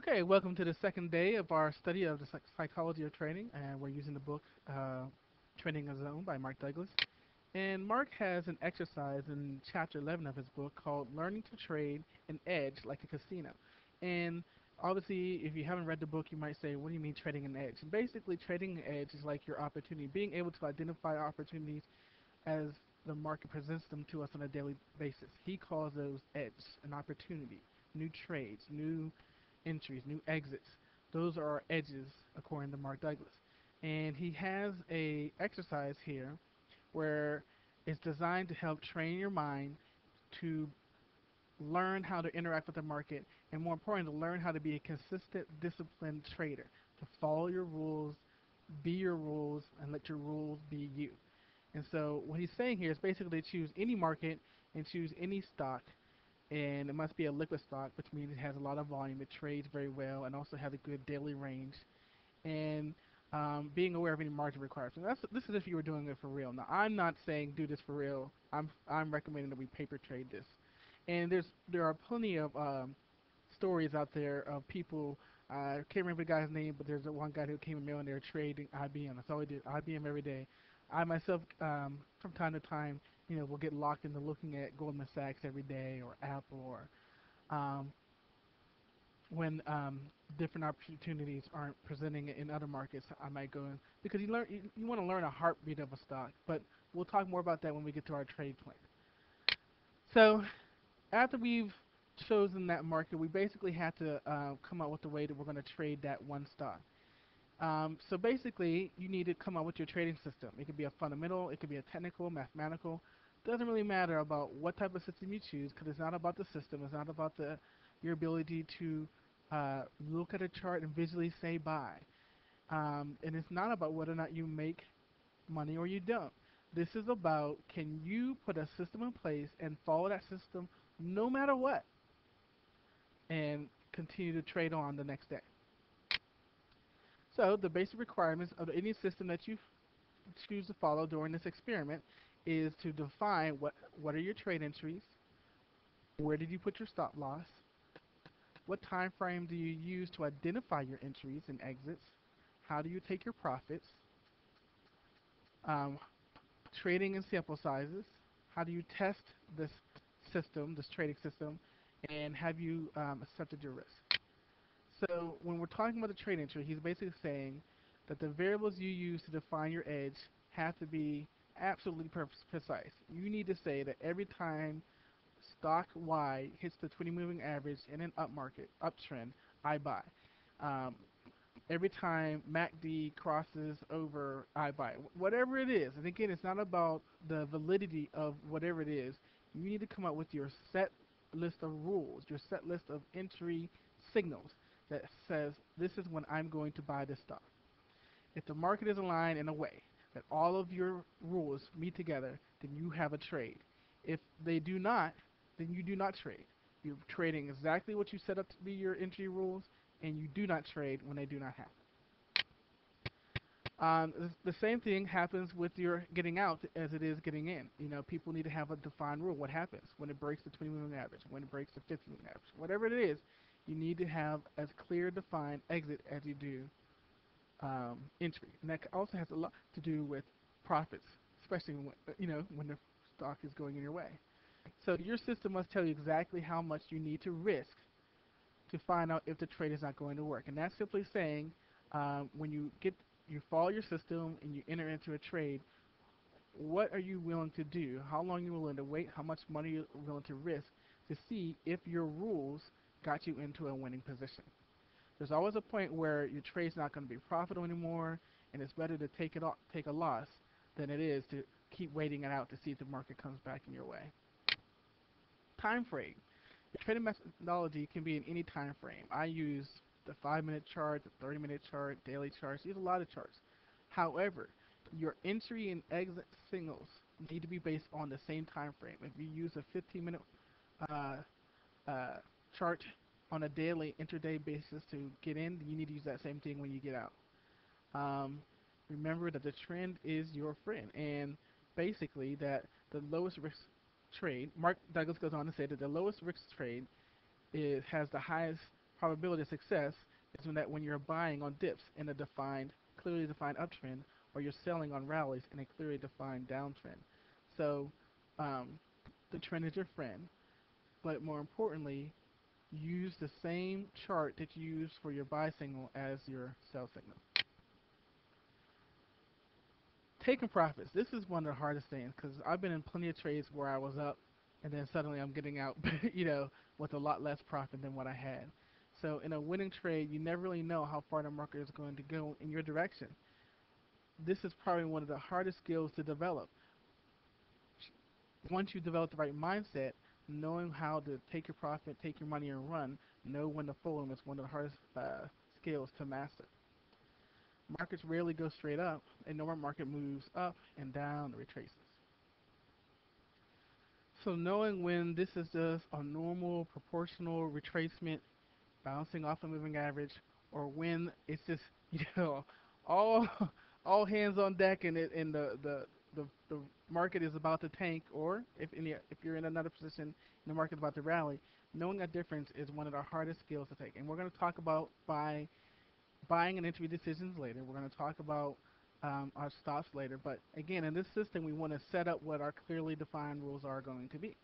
Okay, welcome to the second day of our study of the psychology of trading, and we're using the book Trading a Zone by Mark Douglas. And Mark has an exercise in chapter 11 of his book called Learning to Trade an Edge Like a Casino. And obviously, if you haven't read the book, you might say, what do you mean trading an edge? And basically, trading an edge is like your opportunity, being able to identify opportunities as the market presents them to us on a daily basis. He calls those edge, an opportunity, new trades, new entries, new exits. Those are our edges, according to Mark Douglas. And he has a exercise here where it's designed to help train your mind to learn how to interact with the market, and more importantly, to learn how to be a consistent, disciplined trader, to follow your rules, be your rules, and let your rules be you. And so what he's saying here is basically choose any market and choose any stock, and it must be a liquid stock, which means it has a lot of volume, it trades very well, and also has a good daily range, and being aware of any margin requirements. And this is if you were doing it for real. Now, I'm not saying do this for real. I'm recommending that we paper trade this. And there are plenty of stories out there of people. I can't remember the guy's name, but there's one guy who became a millionaire trading IBM. That's all he did, IBM every day. I myself, from time to time, will get locked into looking at Goldman Sachs every day, or Apple, or um, when different opportunities aren't presenting in other markets, I might go in because you want to learn a heartbeat of a stock. But we'll talk more about that when we get to our trade plan. So after we've chosen that market, we basically have to come up with a way that we're going to trade that one stock. So basically, you need to come up with your trading system. It could be a fundamental, it could be a technical, mathematical. Doesn't really matter about what type of system you choose because it's not about the system. It's not about your ability to look at a chart and visually say buy. And it's not about whether or not you make money or you don't. This is about, can you put a system in place and follow that system no matter what, and continue to trade on the next day. So the basic requirements of any system that you choose to follow during this experiment is to define what are your trade entries, where did you put your stop loss, what time frame do you use to identify your entries and exits, how do you take your profits, um, trading in sample sizes, how do you test this system, this trading system, and have you accepted your risk. So when we're talking about the trade entry, he's basically saying that the variables you use to define your edge have to be absolutely precise. You need to say that every time stock Y hits the 20 moving average in an uptrend, I buy. Um, every time MACD crosses over, I buy. Whatever it is, and again, it's not about the validity of whatever it is. You need to come up with your set list of rules, your set list of entry signals that says this is when I'm going to buy this stock. If the market is aligned in a way that all of your rules meet together, then you have a trade. If they do not, then you do not trade. You're trading exactly what you set up to be your entry rules, and you do not trade when they do not happen. The same thing happens with your getting out as it is getting in. People need to have a defined rule. What happens when it breaks the 20 moving average, when it breaks the 50 moving average, whatever it is, you need to have as clear defined exit as you do entry, and that also has a lot to do with profits, especially when the stock is going in your way. So your system must tell you exactly how much you need to risk to find out if the trade is not going to work, and that's simply saying when you follow your system and you enter into a trade, what are you willing to do? How long are you willing to wait? How much money are you willing to risk to see if your rules got you into a winning position? There's always a point where your trade's not going to be profitable anymore, and it's better to take a loss than it is to keep waiting it out to see if the market comes back in your way. Time frame. Your trading methodology can be in any time frame. I use the 5-minute chart, the 30-minute chart, daily charts. Use a lot of charts. However, your entry and exit signals need to be based on the same time frame. If you use a 15-minute uh, uh, chart on a daily intraday basis to get in, you need to use that same thing when you get out. Um, Remember that the trend is your friend, and basically that the lowest risk trade, Mark Douglas goes on to say that the lowest risk trade has the highest probability of success is when you're buying on dips in a clearly defined uptrend, or you're selling on rallies in a clearly defined downtrend. So um, the trend is your friend, but more importantly, use the same chart that you use for your buy signal as your sell signal. Taking profits. This is one of the hardest things because I've been in plenty of trades where I was up and then suddenly I'm getting out, with a lot less profit than what I had. So in a winning trade, you never really know how far the market is going to go in your direction. This is probably one of the hardest skills to develop. Once you develop the right mindset, knowing how to take your profit, take your money and run, know when to fold them is one of the hardest skills to master. Markets rarely go straight up. A normal market moves up and down and retraces. So knowing when this is just a normal proportional retracement bouncing off a moving average, or when it's just all all hands on deck and the market is about to tank, or if you're in another position and the market's about to rally, knowing that difference is one of the hardest skills to take. And we're going to talk about buying and entry decisions later. We're going to talk about our stops later. But again, in this system, we want to set up what our clearly defined rules are going to be.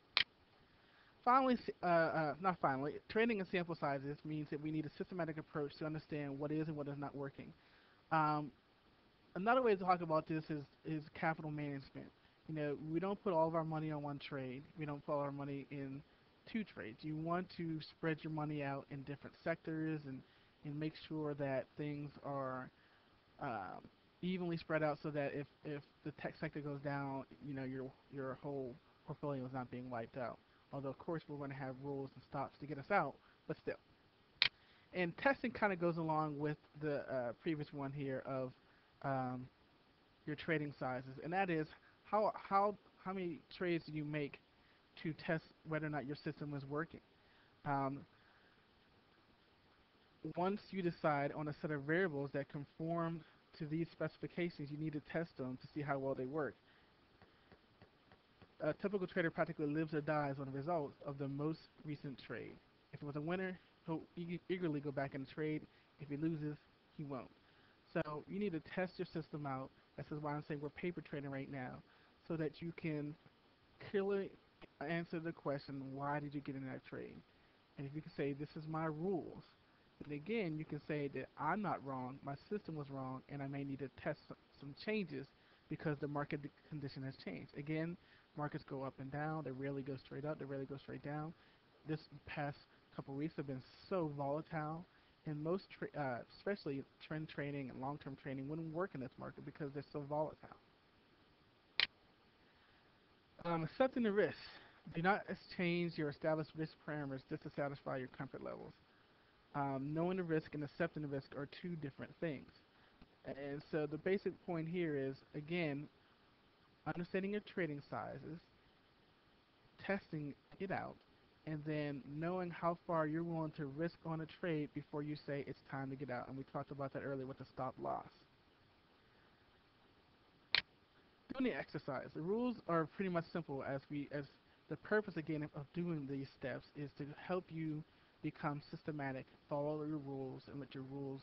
Finally, not finally, trading in sample sizes means that we need a systematic approach to understand what is and what is not working. Um, Another way to talk about this is capital management. We don't put all of our money on one trade. We don't put all our money in two trades. You want to spread your money out in different sectors and make sure that things are um, evenly spread out so that if the tech sector goes down, your whole portfolio is not being wiped out. Although of course we're going to have rules and stops to get us out, but still. And testing kind of goes along with the previous one here of um, your trading sizes, and that is how many trades do you make to test whether or not your system is working. Um, Once you decide on a set of variables that conform to these specifications, you need to test them to see how well they work. A typical trader practically lives or dies on the results of the most recent trade. If it was a winner, he'll eagerly go back in the trade. If he loses, he won't. So you need to test your system out. This is why I'm saying we're paper trading right now, so that you can clearly answer the question, why did you get in that trade? And if you can say, this is my rules, then again, you can say that I'm not wrong, my system was wrong, and I may need to test some changes because the market condition has changed. Again, markets go up and down. They rarely go straight up. They rarely go straight down. This past couple weeks have been so volatile, and especially trend trading and long-term trading, wouldn't work in this market because they're so volatile. Accepting the risk. Do not change your established risk parameters just to satisfy your comfort levels. Knowing the risk and accepting the risk are two different things. And so the basic point here is, again, understanding your trading sizes, testing it out, and then knowing how far you're willing to risk on a trade before you say it's time to get out. And we talked about that earlier with the stop loss. Doing the exercise. The rules are pretty much simple as the purpose again of doing these steps is to help you become systematic, follow your rules, and let your rules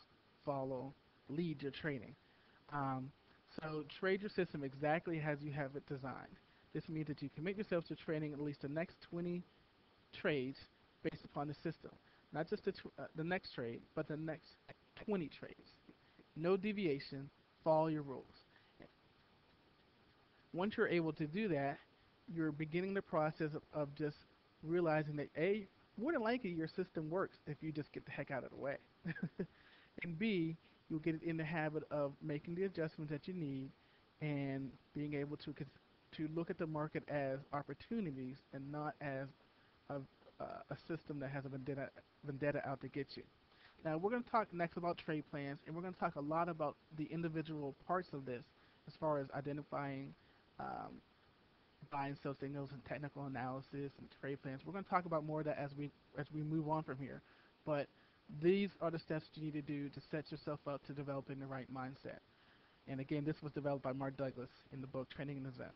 lead your trading. Um, so trade your system exactly as you have it designed. This means that you commit yourself to trading at least the next 20 trades based upon the system. Not just the next trade, but the next 20 trades. No deviation, follow your rules. Once you're able to do that, you're beginning the process of just realizing that A, more than likely your system works if you just get the heck out of the way. And B, you'll get in the habit of making the adjustments that you need and being able to look at the market as opportunities and not as a, a system that has a vendetta out to get you. Now we're going to talk next about trade plans, and we're going to talk a lot about the individual parts of this as far as identifying um, buy and sell signals and technical analysis and trade plans. We're going to talk about more of that as we move on from here. But these are the steps you need to do to set yourself up to developing the right mindset. And again, this was developed by Mark Douglas in the book Trading in the Zen.